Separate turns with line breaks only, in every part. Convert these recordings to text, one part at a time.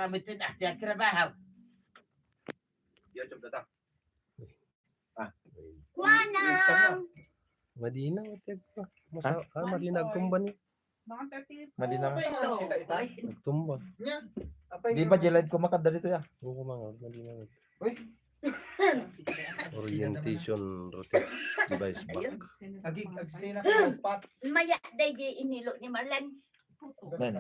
pangamitin at yung trabaho.
YouTube na ta.
Kuanang!
Madina, matig pa. Madina nagtumba ni.
Madina.
Nagtumba.
Di ba Jelad ko makadali to ya?
Oo mga Madina.
Uy.
Orientation rotate device back.
Agsina ka pat.
Maya, day inilo ni Marlene.
Okay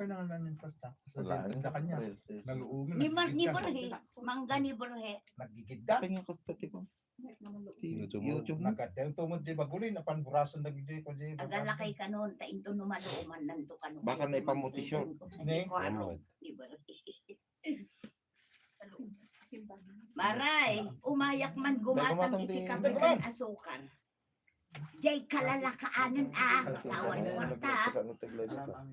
na nga yung pasta.
Wala.
Sa kanya. Naluugan.
Ni Borhe, mangga ni Borhe.
Nagigida.
Kaya nga kastati ko.
YouTube.
Nagkadeng tungod di bagulin. Napan burason nagigday ko di.
Agala kay kanon, ta into numaluman nanto kanon.
Baka na ipamutisyon.
Ne?
Ni Borhe. Maray, umayak man gumatang iti kape kan asukar. Jay kalalakaanan tawan kwarta.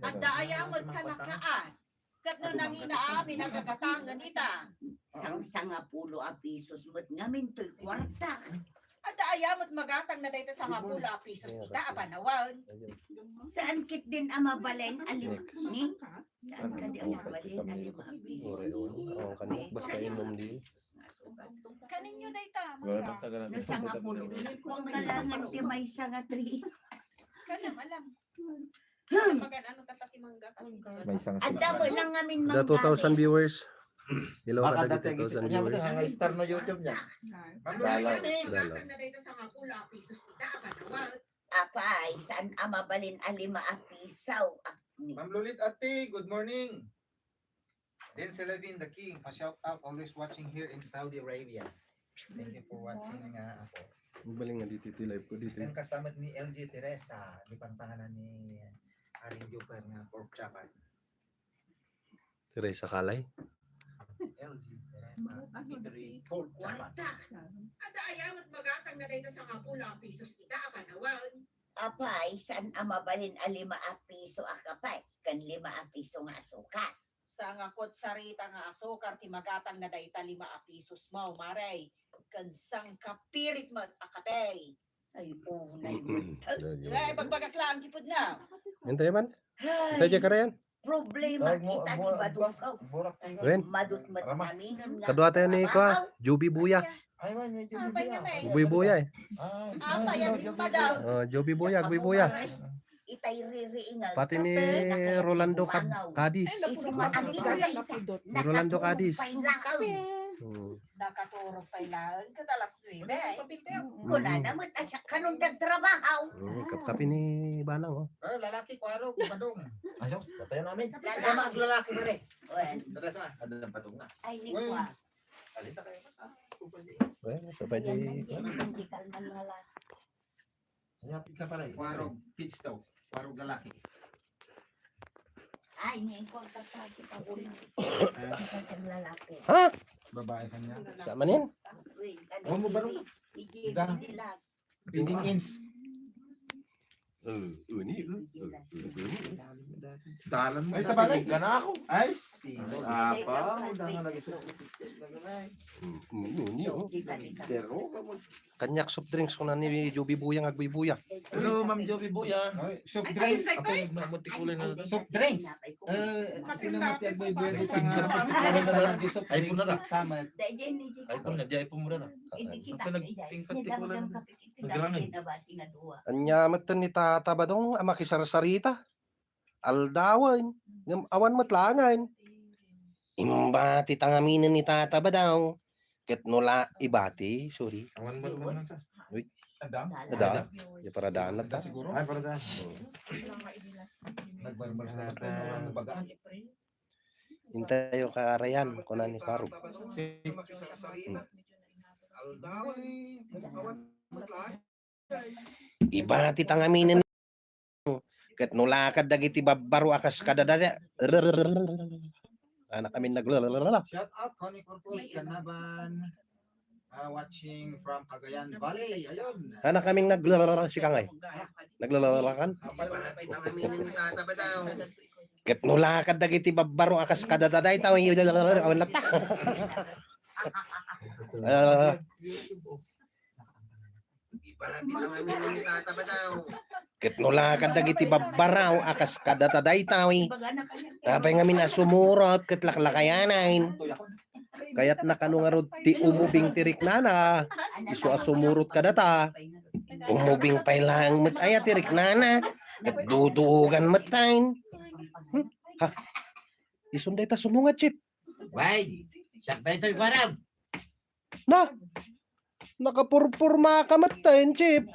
At daayamod kalakaan. Kat no nangina amin nagkakatangan ita.
Sang-sanga pulo a pisos mo't ngamin to'y kwarta.
At daayamod magatang na dayta sa mapula pisos ita apanawan.
Saan kit din amabaleng alim ni? Saan ka di amabaleng alim ang pisos?
Oh, kanok basta inom di.
Kaninyo dayta
Wala
mga.
No sanga pulo. Nakuang kalangan ti may sanga tri.
Kanam alam. Magan ano tatati mangga kasi.
May isang
Anda mo lang ngamin
Da 2,000 viewers. Hello
Baka
ka
dati
2,000
niya
viewers.
ang star no YouTube niya.
Dalaw. Magatang na dayta sa mapula pisos ita apanawan.
Apay, saan amabalin alima a pisaw? Akni.
Ma'am Lulit Ate, good morning. Then Levin the King, pa-shout out, always watching here in Saudi Arabia. Thank you for watching ako.
Mabaling nga dito live ko dito.
Then kasama ni LG Teresa, di pangalan ni Aring Joker nga pork chop.
Teresa Kalay.
LG Teresa, eatery pork chop.
At daayamod magatang na dayta sa mapula pisos ita apanawan.
Apay, saan amabalin alima a piso akapay? Kan 5 a piso nga asukar.
Sa nga sarita nga asukar ti magatang na dayta 5 a pisos mo maray. Kan sang kapirit mo akatay.
Ay, unay mo.
Eh pagbagaklaan kipod na.
Hintay man.
Ay,
Hintay ka rayan.
problema kita ni Badukaw.
Burak
Wen.
Madut mataminon nga.
Kadwa tayo ni ko, Juby Buya.
Ay man, yun
Apay nga may.
Buy Buya eh.
Apay asin pa daw.
Oh, Juby Buya, Buy Buya.
Itay ririingal.
Pati ni Rolando Cadiz. Ni Rolando Cadiz.
Nakaturog pa ilaan katalas 9.
Kuna na mo tasya kanong nagtrabaho.
Kapkapi ni Banang oh.
Lalaki kwaro, badong.
Ayos, tayo namin.
Lalaki.
Maglalaki pa rin.
Wen,
Teresa, ada ng patong na.
ay ni kwa.
Alita kayo.
Well, sabay di.
Hindi kalman malas.
Kanya pizza pa rin.
Kwaro, pizza daw. Kwaro lalaki.
Ay, ni kwa kapag kita ulo. Ang lalaki.
Ha?
Babae kanya.
Sama niyan?
Oh, mo ba rin? Da.
Dilas.
Leading ins. Dalan mo.
Ay, sa balay. Gana ako.
Ay, sino?
Apa? Udah nga nag-isip. Pero,
Kanyak soft drinks ko na ni Juby Buya nga Buy Buya.
hello, Ma'am Joby Buya.
Ay, soup drinks.
Ako yung matikulan na.
Soup drinks. Sino nga piyagboy boy dito nga?
Ay, po na lang.
Sama.
Ay, po na. Di ay po mura na.
Anya matan ni tata ba dong ama kisarsarita? Aldawan. Ngam awan matlangan. Imbati tangaminan ni tata ba daw? Ket nula ibati, sorry.
Awan mo naman sa.
Adam.
Ada. Ya para danat ta.
Siguro.
Ay, para dahil.
Nagbarbar sa natin. Baga.
Hintay yung kaarayan kunan ni Faruk. Ibati tangaminan ket nulakad dagiti babbaro akas kadadada. Anak kami naglalala.
Shout out Connie Corpus Canaban. Watching from Cagayan Valley. Ayun.
Anak kaming naglalala si Kangay. Naglalalakan.
Ibati tangaminan ni tata ba daw?
Ket nulakad dagiti babbaro akas kadadaday taw yung awan lata.
Ibati tangaminan ni tata ba daw?
Ket nula ka dagiti babbaraw akas kadata daytawi.
Baga na kanya.
Tapay nga minasumurot ket laklakayanan. Kayat nakanungarod ti umubing tirik nana. Isu asumurot kadata. Umubing pay lang met aya tirik nana. Ket dudugan metain. Ha. Isunday ta sumungat chip.
Why? Sakta ito'y parang.
Na. Nakapurpurma ka metain chip.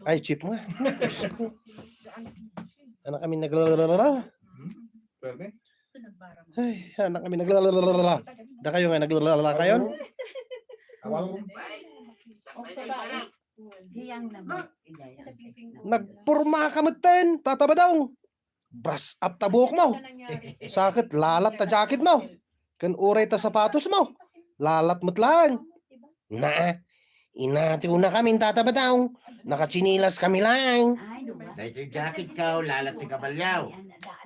Ay chip nga. Anak kami naglalala.
Pwede?
Ay, anak kami naglalala. Da kayo nga naglalala kayo?
Awal mo?
Sakta ito'y parang.
Hiyang naman.
Nagpurma ka metain. Tataba daw. Brush up ta buhok mo. Sakit lalat ta jacket mo. Kan uray ta sapatos mo. Lalat mo't lang. Na, inatiw na kami tataba daw. Nakachinilas kami lang.
Na ito'y jacket ka, lalat ni kabalyaw.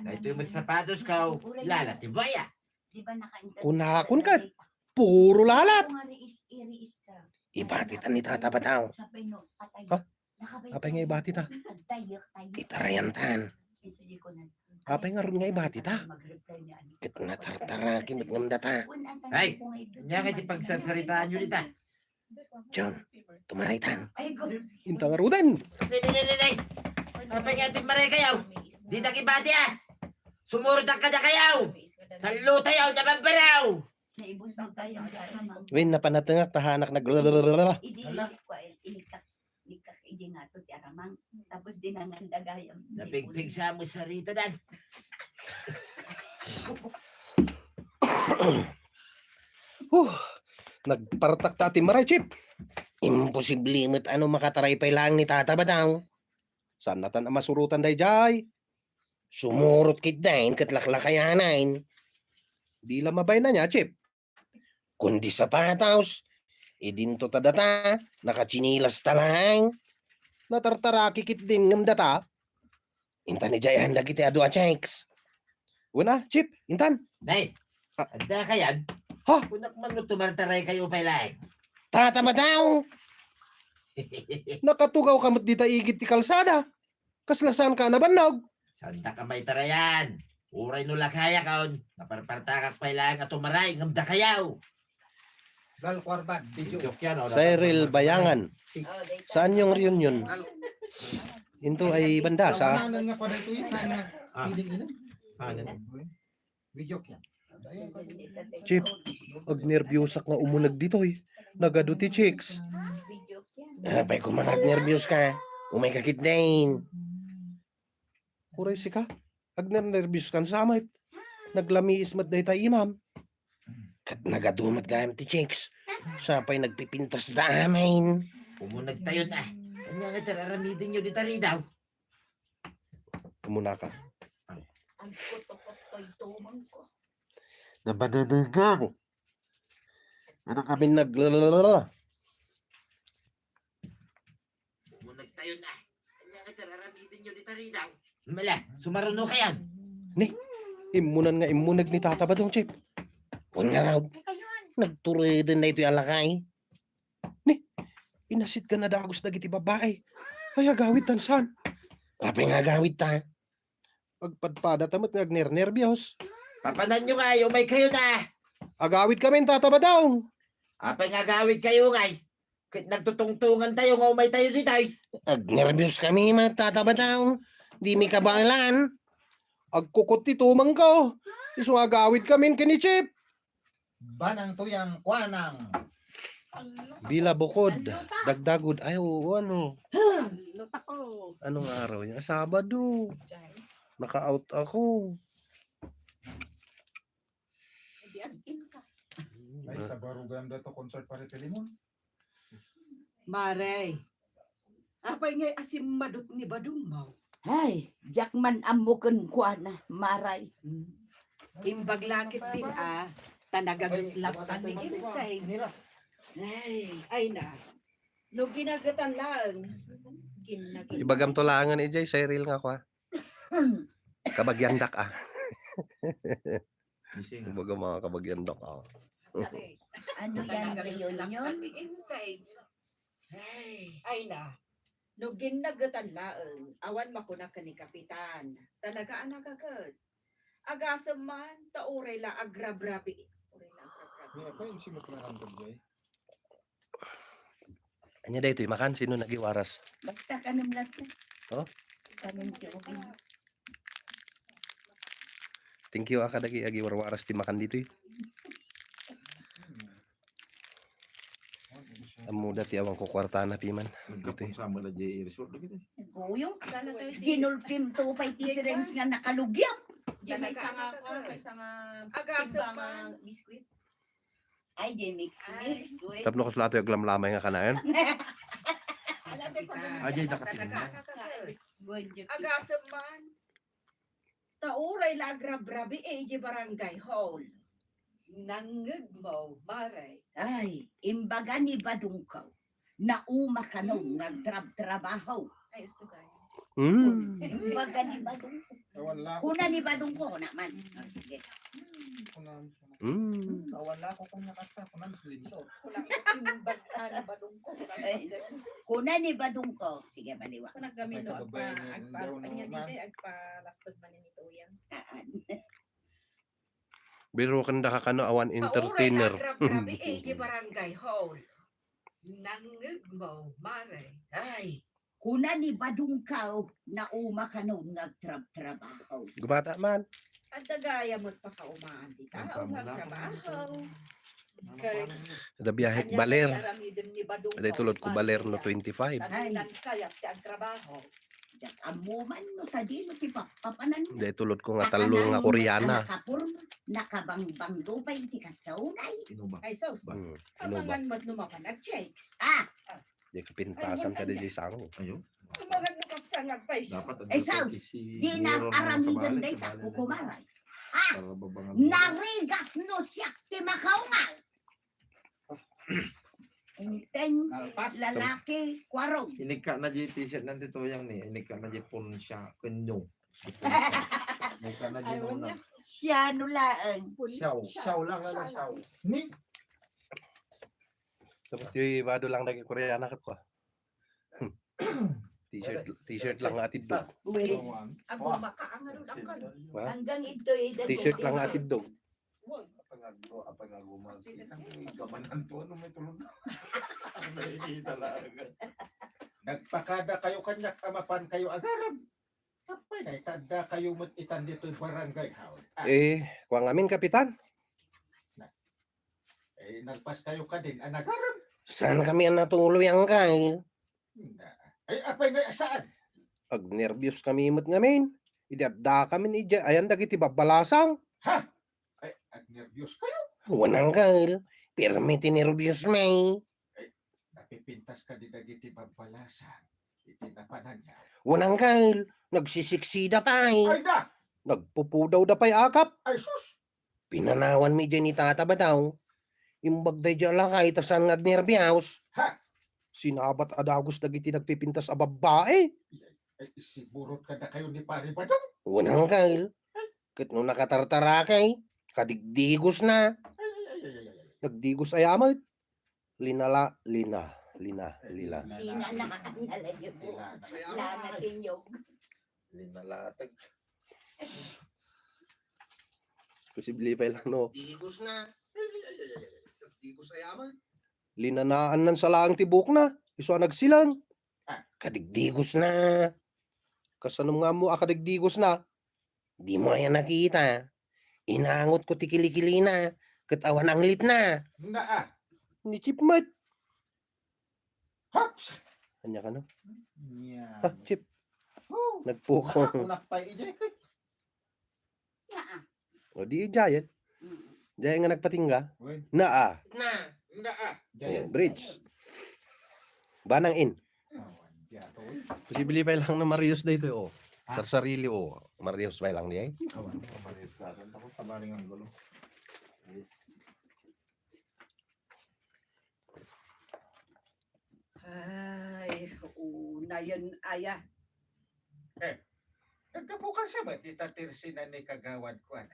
Na ito'y mat sapatos ka, lalat ni baya.
Kunakun ka. Puro lalat. Ibatitan ni tataba daw. Ha? Apay nga ibati ta. Itarayantan. Apay nga ron nga ibati ta. Ket natartarakin met ngamdata.
Ay, kanya kayo pagsasaritaan nyo dita.
John, tumaraitan.
Ay, good.
Inta nga rudan.
Nay. Kapag nga ating maray kayaw. Di na kibati ah. Sumurot ang kada kayaw. Talo tayaw na mambaraw.
Naibos mo tayo.
Win, napanatangak tahanak naglalala.
Inikak idi nga to ti aramang. Tapos dinangandagayam.
Napigpig sa mo sa rita dan.
Nagpartak ta ti maray chip. Imposible met ano makataray pa lang ni tataba daw. Saan natan ang masurutan day jay? Sumurot kit dain ket laklakayanan. Di la mabay na niya chip. Kundi sapatos. Idinto ta data, nakachinilas ta lang. Natartaraki kit din ngem data. Intan ni jayan lagi ti adu a checks. Una, chip, intan.
Nay, anda kayan.
Ha?
Kunak man no tumartaray kayo pa lang.
Tataba daw. Nakatugaw ka mat dita igit ti kalsada. Kaslasan ka na banog.
Santa ka may tarayan. Uray no lakaya kaon. Naparpartakak pa lang at tumaray. Ngamda kayaw.
Dal Kwarban, video.
Joke yan, oh.
Cyril Bayangan. Saan yung reunion?
Dal.
Into ay banda sa
Kawanan nga kwa dito yun.
Ah.
Feeding ina.
Ano?
Video yan.
Chip. Ag nervyosak nga umunag dito eh. Nagado ti chicks. Abay kung manag nervyos ka. Umay kakit din. Kuray si ka. Ag nervyos kan samit. Naglamiis mat day tayo imam. Kat nagadumat gayam ti chicks. Sapay nagpipintas da amin.
Pumunag tayo na. Kanya nga tararamidin nyo di tari daw.
Kumuna ka.
Ang kuto-kuto'y tumang ko.
Nabadadagang. Ano kami naglalala?
Pumunag tayo na. Kanya nga tararamidin nyo di tari daw. Mala, sumaruno kayan.
Imunan nga imunag ni tata ba dong chip? Kung nga raw. Nagtuloy din na ito'y alakay. Ni, inasit ka na dagos na giti babae. Ay agawit tansan. Apay nga agawit ta. Agpadpada tamat nga agner-nervyos.
Papanan nyo nga, may kayo na.
Agawit kami tataba daw.
Apay nga gawid kayo nga. Kahit nagtutungtungan tayo, nga umay tayo di tayo.
Agnervyos kami matataba daw. Di mi kabalan. Agkukot ti tumang ko. Isu agawit kami kini chip.
Banang tuyang kwanang.
Bila bukod. Dagdagod. Ay oo ano.
Luta ko.
Anong araw niya? Sabado. Naka-out ako.
Ay, sa barugam dato concert pa rin Telimon.
Maray. Apay ngay asim madut ni Badung mau.
Ay, jakman amukan kwa na, maray.
Imbag lakit din ah. Tanagagutlap ni Intay. Ay na. No ginagatan lang.
Ibagam to langan ni Jay. Cyril nga ko ah. Kabagyandak ah.
Gising.
Ibagam mga kabagyandak ah.
Ano yan, reunion?
Intay. Ay na. No ginagatan laeng, awan makuna ka ni kapitan. Talaga anak agad. Agasam man, tauray la agrabrabi. Uray la agrabrabi.
Hindi pa yung sinuklaran ko, Jay.
Anya dito makan sino nagiwaras.
Basta kanong lahat.
Oh?
Kanong tiubin.
Thank you aka dagi agi warwaras ti makan dito. Amo dati awang ko kwarta na piman.
Nagkapon sa mala J resort lagi din.
Guyong.
Sana tayo
Ginulpim to pa itisirens nga nakalugyap.
Di may sanga ko, may sanga agasam man. Biskuit.
Ay, di mix. Wait.
Tapno ko slato yung glamlamay nga kanayan.
Ajay nakatingin na.
Agasam man. Tauray la agrabrabi di barangay hall. Nangag mo, maray.
Ay, imbaga ni Badungkaw. Nauma ka nung nagtrab-trabaho.
Ay, gusto kayo.
Imbaga ni Badungkaw.
Tawan lang ako.
Kuna ni Badungkaw naman. Oh, sige.
Tawan lang ako kung nakasta. Kunan sa linsot.
Kulang yung bagtaan na balong ko.
Kuna ni Badungkaw. Sige, baliwa.
Kung naggamino,
Ay, kababay niya, daw
agpa-anya
naman.
dito, agpa-lastod man nito yan.
Biro kan da ka kano awan entertainer.
Grabe di barangay hall. Nangag mo, maray.
Ay, kuna ni Badungkaw. Nauma ka nung nagtrab-trabaho.
Gubata man.
At dagaya mo't pakaumaan di tao
Ang sama na
nagtrabaho.
Da biyahe baler. Ada tulod ko baler no 25.
Tanilan kaya ti ang trabaho.
Diyak, amuman no sa dino ti papanan.
Da tulod ko nga talo nga Koreana.
Nakapurma, nakabangbang lupay ti kastaunay.
Inuba.
Ay sos.
Ano ba?
Kamangan mo't numapan nag-checks.
Ah,
Di kapintasan ka di sango.
Ayun.
Kumagan mo kas ka nagpais.
Dapat
Eh, Saus, di na aramigan day ta kukumaray. Narigat no siya ti makaungal. Inteng
Alpas.
lalaki kwarong.
Inika na J t-shirt nanti to yang ni. Inika na J pun siya kenyo. Inika na J
Ayaw
na.
niya.
Siya nulaan.
Siyaw. Siyaw lang lang siyaw. Ni.
Tapos yung bado lang naging Koreana kat ko. T-shirt lang nga atid dog.
Wait,
Ako makaangaron ang kan.
hanggang ito ay
T-shirt lang nga atid dog.
Apa nga gumas. Gamanan to ano may tulog. Nakikita lang.
Nagpakada kayo kanyak amapan kayo agaram. Kapay na itanda kayo mo't itan dito yung barangay hall.
Kuang amin kapitan.
Nagpas kayo ka din. Anagaram.
Saan kami ang natuloy ang kail?
Ay, apay nga saan?
Ag nervyos kami imot ngamin. Idadda kami ni Jay. Ayan dagiti babalasang.
Ha? Ay, nervyos kayo.
Wanang kail. Permiti nervyos may.
Napipintas ka di dagiti babalasan. Itinapanan niya.
Wanang kail. Nagsisiksida pa
Ay da!
Nagpupudaw da pa'y akap.
Ay sus!
Pinanawan mi dyan ni tata ba daw? Imbag day dyan lang kahit asan nga nervyos.
Ha?
Sinabat adagos dagiti nagpipintas a babae.
Ay, sigurot ka na kayo ni Pari Badong.
Wanang kail. Kat nung nakatartara kay. Kadigdigos na.
Ay.
Nagdigos ayamat. Lina.
Lina nakakanala niyo po. Lana tinyog.
Linalatag.
Posible pa lang no.
Digos na. Digos ayaman.
Linanaan nan sa laang tibok na. Iso nagsilang. Kadigdigos na. Kasanong nga mo akadigdigos na. Di mo yan nakita. Inangot ko tikilikili na. Katawan ang lit na.
Naa.
Ni Chipmat.
Hops!
Kanya ka no?
Yan.
Ha, Chip.
Oh.
Nagpuko.
Unak pa ijay ka.
O di Giant. Giant nga nagpatingga.
Wen.
Naa.
Naa.
Ayan, bridge. Banang in. Posible pa lang na Marius dito oh. Sarsarili oh. Marius pa lang niya.
Awan, maris ka. Tapos sa baling ang gulo.
Ay, unayan aya.
Nagkabukan sa ba? Itatirsi na ni kagawad ko na.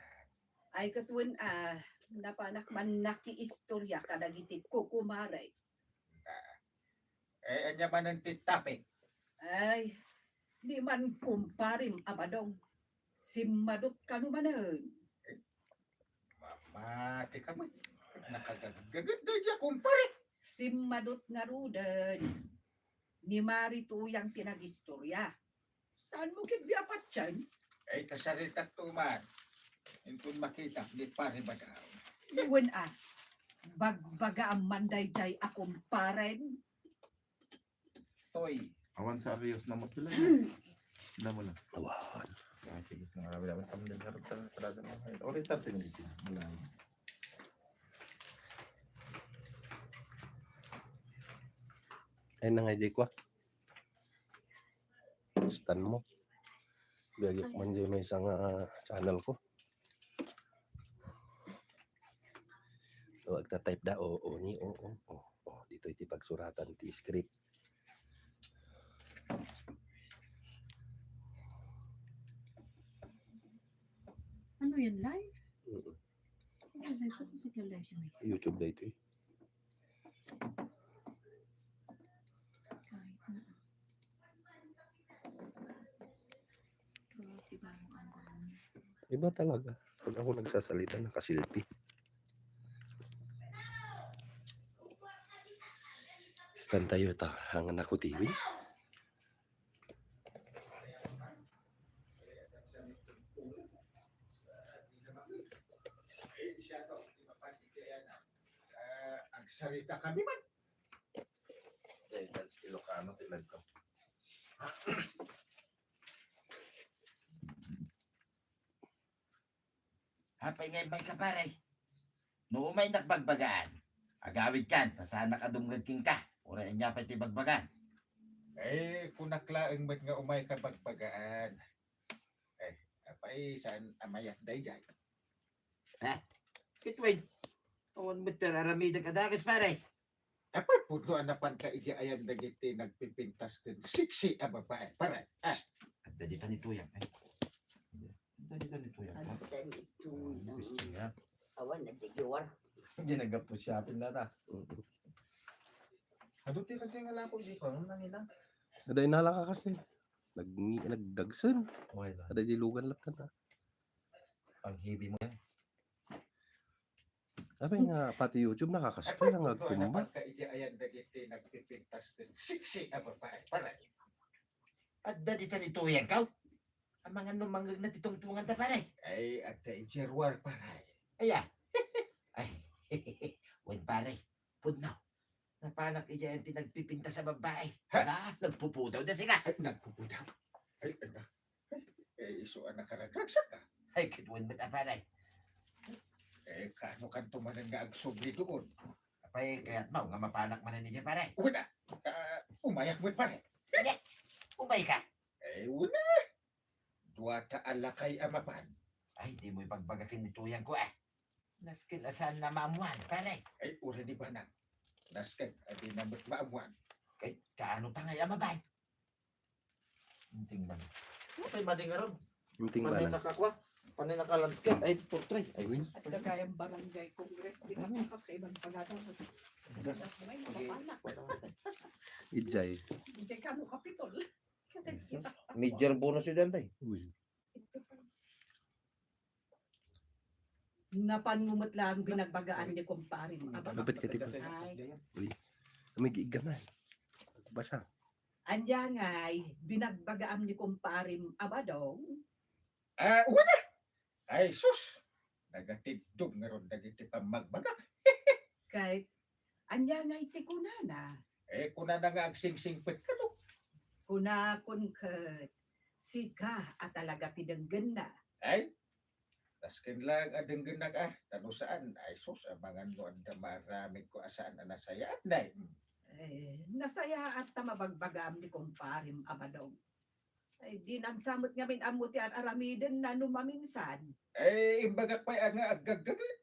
Ay katuan napanak man nakiistorya kadagiti kukumaray.
Anya man ang titapik.
Ay, di man kumparim abadong. Simadot ka numanon.
Mati ka man. Nakagagagad na dyan, kumpare.
Simadot nga ruden. Ni Marito yang pinagistorya. Saan mo kibyapat yan?
Ay, kasarita tuman. Kung makita, di pare ba daw?
Iwan Bagbaga ang manday jay akong paren.
Toy.
Awan sa Rios na matulad. Wala mo lang.
Awan.
Ah, sige. Marami-rami kami din karoon talaga ng mga. Ulit natin dito. Wala.
Ay na nga, Jake, wa. Stan mo. Biyagyak man dyan may isang channel ko. So, agta-type da, oo, ni, oo. Dito iti pagsuratan, ti script.
Ano yan, live?
Mm.
Live ko kasi live siya may
YouTube dito eh.
kahit na. Pero iba yung ano.
Iba talaga. Pag ako nagsasalita, nakasilpi. Stan tayo ta, hangan ako TV.
Ang salita kami man.
Eh, that's Ilocano, tinag ko.
Hapay ngay may kaparay. No may nagbagbagaan. Agawid kan, tasana ka dumgagking ka. Ura niya pa iti bagbagan.
Eh, kung naklaang ba't nga umay ka pagpagaan. Eh, apay, saan amayat day dyan?
Kitwin. Awan mo tararamidan ka dakis paray.
Apay, puto anapan ka iti ayan dagiti nagpipintas kan siksi ang babae. Para,
At dito nito yan. Dito nito yan.
Ang dami ito
Gusto
ng
niya.
awan na tigiwar.
Hindi nagapos shopping na ta.
Mm-hmm.
Haduti kasi nga lapog di ko. Ano nangina?
Aday nala ka kasi. Nagdagsan.
Okay lang.
Aday dilugan lang na.
Ang hibi mo yan.
Sabi nga, pati YouTube nakakastoy ang
puto
agtumba.
anapan ka iti ayan dagiti nagpipintas kan siksi ang babae. Para,
At dito nito yan kaw. Ang mga numanggag na titungtungan ta paray.
ay, at ijerwar para.
Aya. Ay. Wen pare. Pudnaw. Napanak iya yung tinagpipinta sa babae.
Ha?
Wala. Nagpuputaw na siya.
Ay, nagpupudaw. Ay, ano? Eh, iso ang nakaragragsak ka.
Ay, kitwan mo ta paray.
Eh, kano kan tumanan nga agsubli doon?
Apay, kaya't mo, nga mapanak man na niya paray.
Una, umayak mo pare.
Umay ka.
Eh, una. Duwata alakay amapan.
Ay, di mo ipagbagakin ni tuyang ko eh. Naskin asan na maamuan, pare.
Ay, ura di ba nang? Naskan, adi namat maamuan.
Kay, kaano tangay amabay?
Hinting man. Patay mading aron.
Yung
Panay
tingbalan.
nakakwa. Panay nakalandscape. Ay, portray. Ay,
Uy.
At kagayang barangay congress, di ka makakaibang pagadaw. May mapapanak.
Ijay.
Hindi ka mo kapitol.
Major bonus yun tay.
Uy.
Napanumot lang binagbagaan ni kumparin.
Lapit ka tipo.
Ay,
May gigaman. Basa.
anya ngay, binagbagaan ni kumparin abadong.
Una! Ay, sus! Nagatidog nga ron, nagiti pa magbagak.
Kay, anya ngay ti kunana.
Eh, kuna na nga agsingsingpit ka no.
Kunakon kat, sika at talaga tidanggan na.
Ay, taskin lang adeng genag tano saan? Ay, sus, abangan mo ang maraming ko asaan na nasayaan na.
Nasaya at tamabagbagam ni kumparin abadong. Ay, di nagsamot nga min amuti at aramiden na numaminsan.
Eh, imbagak pa nga agaggagit.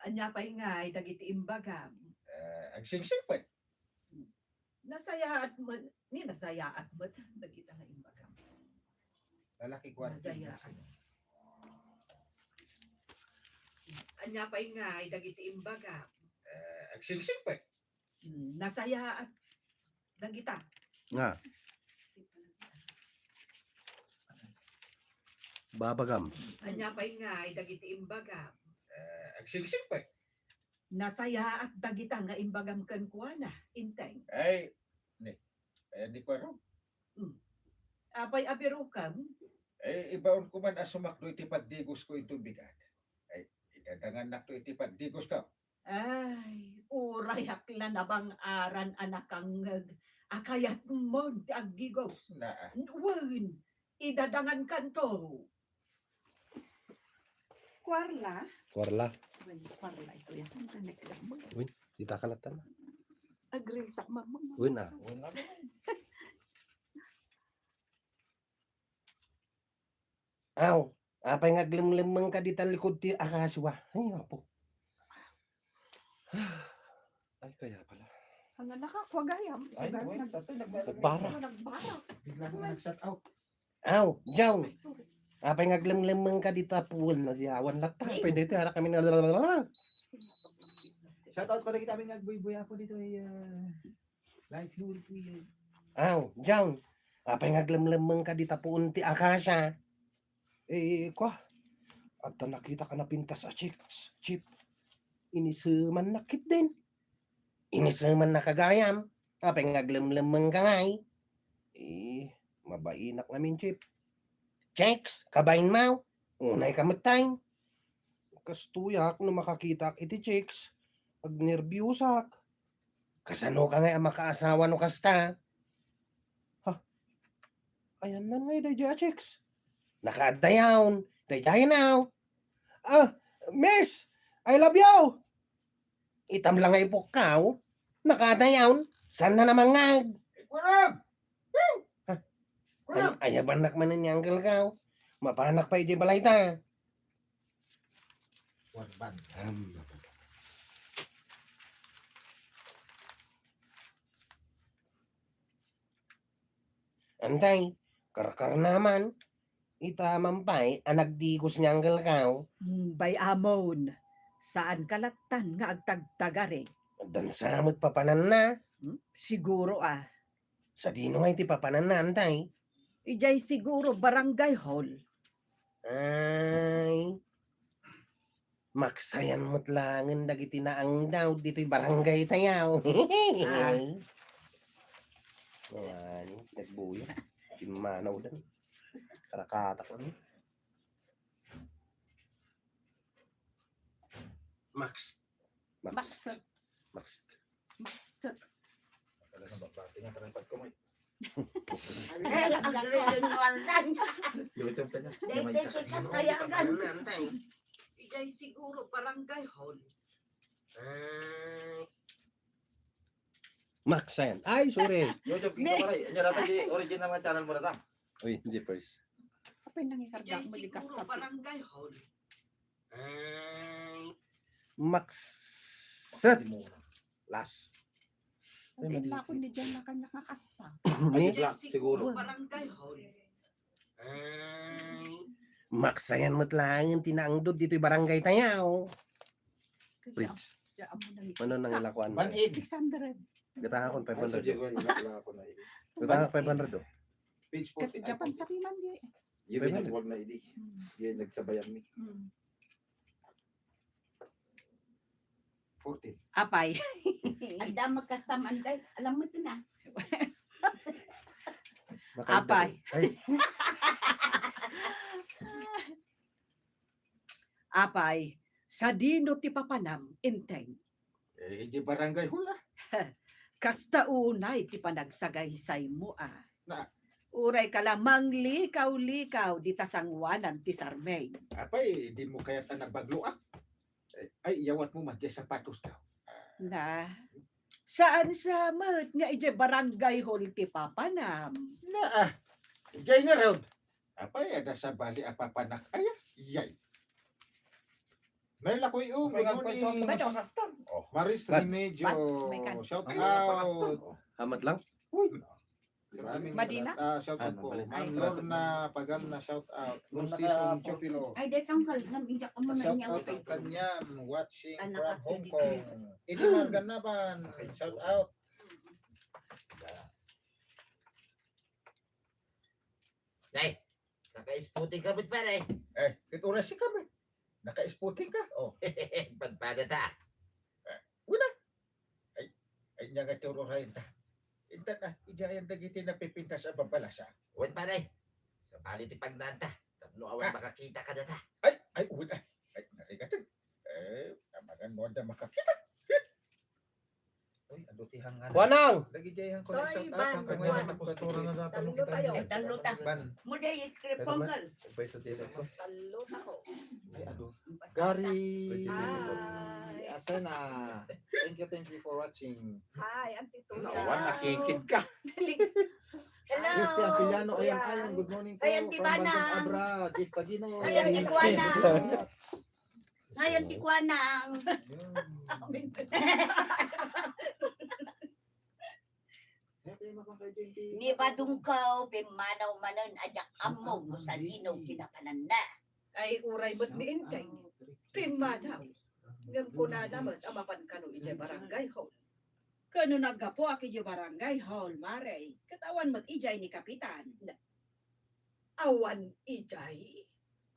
Anya pa'y ngay, dagiti imbagam.
Agsingsingpit.
Nasaya at mo, ni nasaya at mo, dagita na imbagam.
Lalaki ko
Nasaya. Anya pa'y ngay, dagiti imbagam.
Agsingsingpit.
Nasaya at dagita.
Nga. Babagam.
Anya pa'y nga, ay dagiti imbaga.
Agsigsig pa.
Nasaya at dagita nga imbagam kan kuana, inteng.
Ay, di ko alam.
Apay abirukam,
Ibaon ko man asumakdo iti pagdigos ko itong bigat. Ay, idadangan na to iti pagdigos ka.
ay, uray hakla na bang aran anak ang akayat mo ti aggigos.
Na,
Wen, idadangan kanto. Kwarla?
Warla.
Wen, kwarla ito yan. Ang tanek sa mo.
Dita kalatan.
Agril sa mamang.
Uy na.
wala mo.
Aw. Apay nga glimlimang ka dita likod ti akaswa. Ay nga po. Ay kaya pala.
Ang nakakwagayam.
Ay, wait, tato,
Nagbara.
Nagbara.
Bigla ko nag-shut out.
Aw. Jaw.
Ay, sorry.
Apay nga glimlimang ka dita pool na siyawan lata. Pwede ito harap kami na
Shout out pala kita aming nagbuy-buy ako dito ay light fuel po yun.
Aw. Jaw. Apay nga glimlimang ka dita pool ti akasya. Kwa. At nakita ka na pintas sa chip. Inisuman nakit din. Inisuman na kagayam. Apay nga glimlimang ka ngay. Mabainak namin chip. Checks, kabayin mo. Unay kamatay. Kastuyak no makakita iti chicks. Pag nervyusak. Kasano ka nga ang makaasawa no kasta. Ha? Ayan na nga iti chicks. Nakaadayawn. Dayay now. Miss! I love you! Itam lang ay pukaw. Nakaadayawn. San na naman nga?
Kurang!
Ay, ayabanak man ng yanggal ka. Mapanak pa iti balay ta.
Warban.
Antay, karakar naman. Ita mampay, anagdigos niyanggal ka.
Bay amon. Saan kalatan nga agtagtagare?
Dan samot papanan na.
Siguro
Sa dino nga iti papanan na, antay.
Ijay siguro barangay hall.
Ay. Maksayan mo't langan dagiti naang daw dito'y barangay tayaw. Ayan, nagbuya. Timanaw dan. Karakatak lang. Max.
Talagang babati nga tarapat ko may.
Ay, ang gawin ng wardan.
Luto pa niya.
Dede sikat kayangan.
Antay.
Ijay siguro barangay hall.
Ay. Maksayan. Ay, sorry.
YouTube kita maray. Anya natin di original nga channel mo na ta.
Uy, hindi first.
Apay nangikarga
Ijay
mo di
siguro
kasta.
barangay hall.
Ay. Max. Set. Last.
Hindi na ako ni Jen na kanya nga kasta.
Ni?
Black, siguro.
Barangay hall.
Ay. Maksayan mo't langin tinaangdod dito'y barangay tayaw.
Kaya
Bridge.
amo nang
Ano nang ilakuan?
180.
600.
Gataha kon
Ay, so
500.
Jiro, ina ko na.
Gataha 500 do.
Page
Kat
40.
Japan sa piman di.
Yung binagwag na idi. Yan nagsabayan mi.
40.
Apay.
Ang dama kastam anday. Alam mo ito na.
Apay.
Ay,
Apay. Sa dino ti papanam inteng.
Di barangay hula.
Kasta unay ti panagsagaysay mo
Na.
Uray ka lamang likaw-likaw di tasangwanan ti Sarmay.
Apay, di mo kaya ta nabagluak. Ay, yawat mo man di sapatos daw.
Na, saan sa mat nga ije barangay hall ti papanam?
Na Jay nga raw. Apay, ada sa bali apapanak. Ay, yay. May lakoy
May nagpay sa
morning.
mga kastam. Oh.
Maris
Kat.
Remedyo.
May kan-
Shout
May pakastam.
out.
hamat lang.
Maraming
Madina?
shout out po.
Mabalin.
Ma'am Lorna Pagal na shout out.
Nung
Season
naka-
Chofilo.
Ay, detong kal. Nang-injak ko muna
Shout
niya.
out ang kanyang watching
Anak
from
at
Hong
hindi
Kong. Edimar Ganaban. Shout out.
Nay, Naka-spooting ka, ba't pare?
Ito na si kami. Naka-spooting ka. Oh,
Pagpada ta.
ay niya nga turo rin ta. Inta na, ijayan dagiti na pipintas sa babalasa.
Uwan pare. Sa balit ipagnanta. Tablo awan makakita ka na ta.
Ay, una. Ay, narigatan. Amagan mo na makakita. Uy, adutihan nga.
Kuanang!
Dagijayan ko na
Toy,
shout out.
ban,
Ang kanya
kuwan.
na tapos turo na natin.
Talo tayo.
Talo ta.
Ban.
Muna yung kriponggal.
Talo na ko.
Ay, Gary.
Hi.
Asena. Thank you for watching.
Hi, Auntie Tuya.
Nawan, nakikid ka.
Hello.
Christian Piliano, ayan, good morning po.
Ayan,
From
Tibana.
Bandung Abra, Jeff Tagino.
Ayan, Tikuana. Ngayon, Tikwanang. Ni Badungkaw, Pimanaw manan, ajak amog, sa dinaw kinapanan na.
Ay, uray ba't diin kay? Pimadaw. Ngam ko na naman, amapan ka no ijay barangay hall. Kano naggapo aki ijay barangay hall, mare. Katawan mat ijay ni kapitan. Awan ijay.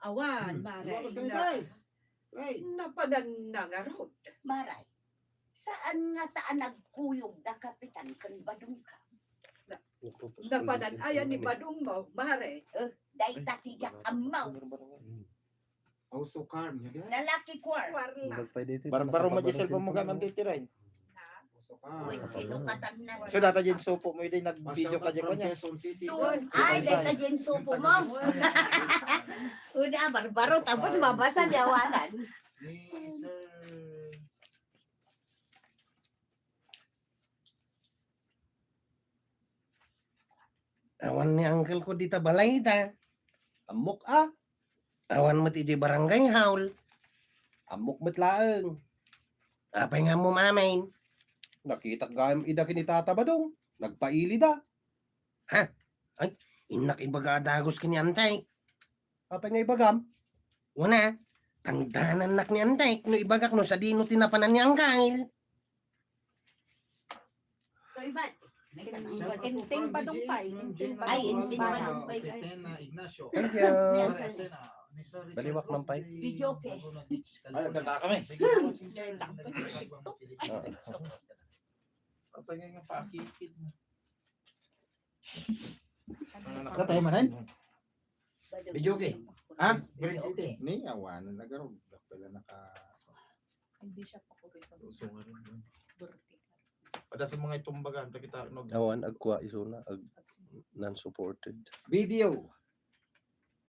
Awan, mare. Napanan na nga rod.
Maray, saan nga taan nagkuyog da kapitan kan Badungkaw?
Napanan ayan ni Badung mo, mare.
Dahil tatijak amaw,
Also calm, you guys.
lalaki kwar.
Warla.
Barbaro mo di cellphone mo gaman titiray.
Also calm.
Uy, sinukatan na.
So data dyan supo mo yun nag-video ka dyan ko niya.
Tuon, ay, dahil ka dyan supo mo. Una, barbaro, tapos mabasa jawanan.
Awan ni uncle ko dita balay ta. Amok Awan mo ti barangay haul. Amok matlaeng. Apay nga mo mamain. Nakita gayam ida kinitata ba dong? Nagpaili da. Ha? Ay, inak ibaga dagos kini antay. Apay nga ibagam? Una, tangdanan nak ni antay. No ibagak no sa dino tinapanan ni Angkail.
Ito iba.
Inting Badungkay.
Ay, inting
Badungkay.
Ignacio.
Thank you.
Baliwak
Mampay.
Video okay.
Ay, nagkata kami. Kapag nga pakikid mo.
Tatay manan?
Video
okay. Ha? Grade City. Ni awan nagaro pala naka
Hindi siya pa ko rin.
Pada sa mga itumbagan, kita nog
Awan agkwa isuna ag non-supported.
video.